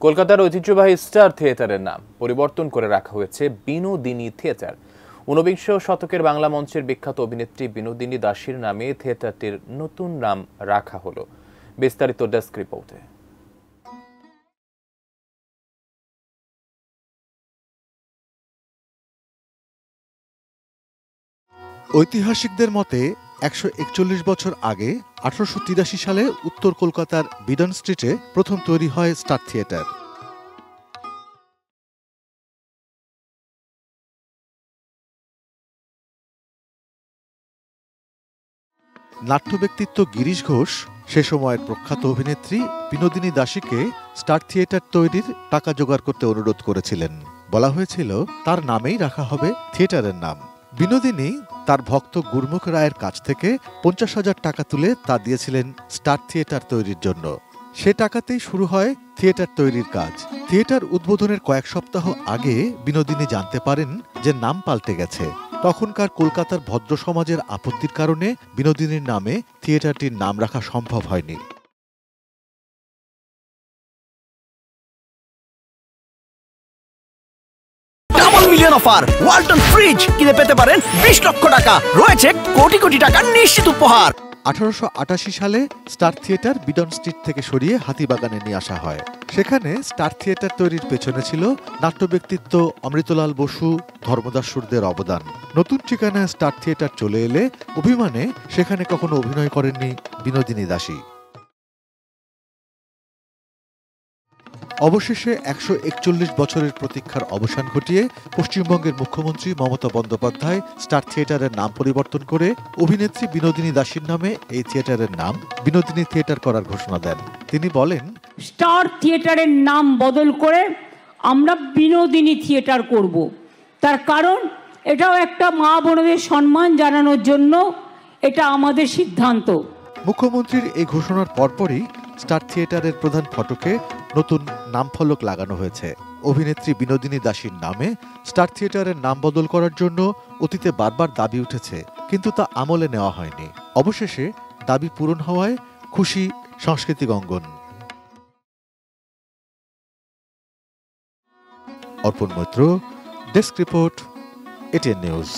কলকাতার ঐতিহ্যবাহী স্টার থিয়েটারের নাম পরিবর্তন করে রাখা হয়েছে বিনোদিনী থিয়েটার। ১৯ শতকের বাংলা মঞ্চের বিখ্যাত অভিনেত্রী বিনোদিনী দাসীর নামে থিয়েটারটির নতুন নাম রাখা হলো। বিস্তারিত ডেস্ক রিপোর্টে। ঐতিহাসিকদের মতে ১৪১ বছর আগে ১৮৮৩ সালে উত্তর কলকাতার বিডন স্ট্রিটে প্রথম তৈরি হয় স্টার থিয়েটার। নাট্য ব্যক্তিত্ব গিরিশ ঘোষ সে সময়ের প্রখ্যাত অভিনেত্রী বিনোদিনী দাসীকে স্টার থিয়েটার তৈরির টাকা জোগাড় করতে অনুরোধ করেছিলেন। বলা হয়েছিল তার নামেই রাখা হবে থিয়েটারের নাম। বিনোদিনী তার ভক্ত গুরমুখ রায়ের কাছ থেকে ৫০,০০০ টাকা তুলে তা দিয়েছিলেন স্টার থিয়েটার তৈরির জন্য। সে টাকাতেই শুরু হয় থিয়েটার তৈরির কাজ। থিয়েটার উদ্বোধনের কয়েক সপ্তাহ আগে বিনোদিনী জানতে পারেন যে নাম পাল্টে গেছে। তখনকার কলকাতার ভদ্র সমাজের আপত্তির কারণে বিনোদিনীর নামে থিয়েটারটির নাম রাখা সম্ভব হয়নি। Double million offer Walton fridge কিনে পেতে পারেন ২০ লক্ষ টাকা, রয়েছে কোটি কোটি টাকার নিশ্চিত উপহার। ১৮৮৮ সালে স্টার থিয়েটার বিডন স্ট্রিট থেকে সরিয়ে হাতিবাগানে নিয়ে আসা হয়। সেখানে স্টার থিয়েটার তৈরির পেছনে ছিল নাট্য ব্যক্তিত্ব অমৃতলাল বসু, ধর্মদাস সুরদের অবদান। নতুন ঠিকানায় স্টার থিয়েটার চলে এলে অভিমানে সেখানে কখনো অভিনয় করেননি বিনোদিনী দাসী। অবশেষে ১৪১ বছরের প্রতীক্ষার অবসান ঘটিয়ে পশ্চিমবঙ্গের মুখ্যমন্ত্রী মমতা বন্দ্যোপাধ্যায় স্টার থিয়েটারের নাম পরিবর্তন করে অভিনেত্রী বিনোদিনী দাসীর নামে এই থিয়েটারের নাম বিনোদিনী থিয়েটার করার ঘোষণা দেন। তিনি বলেন, স্টার থিয়েটারের নাম বদল করে আমরা বিনোদিনী থিয়েটার করব। তার কারণ এটাও একটা মা বোনদের সম্মান জানানোর জন্য এটা আমাদের সিদ্ধান্ত। মুখ্যমন্ত্রীর এই ঘোষণার পরপরই স্টার থিয়েটারের প্রধান ফটকে নতুন নামফলক লাগানো হয়েছে। অভিনেত্রী বিনোদিনী দাসীর নামে স্টার থিয়েটারের নাম বদল করার জন্য অতীতে বারবার দাবি উঠেছে, কিন্তু তা আমলে নেওয়া হয়নি। অবশেষে দাবি পূরণ হওয়ায় খুশি সাংস্কৃতিক অঙ্গন। Arpan Maitra, desk report, ATN news.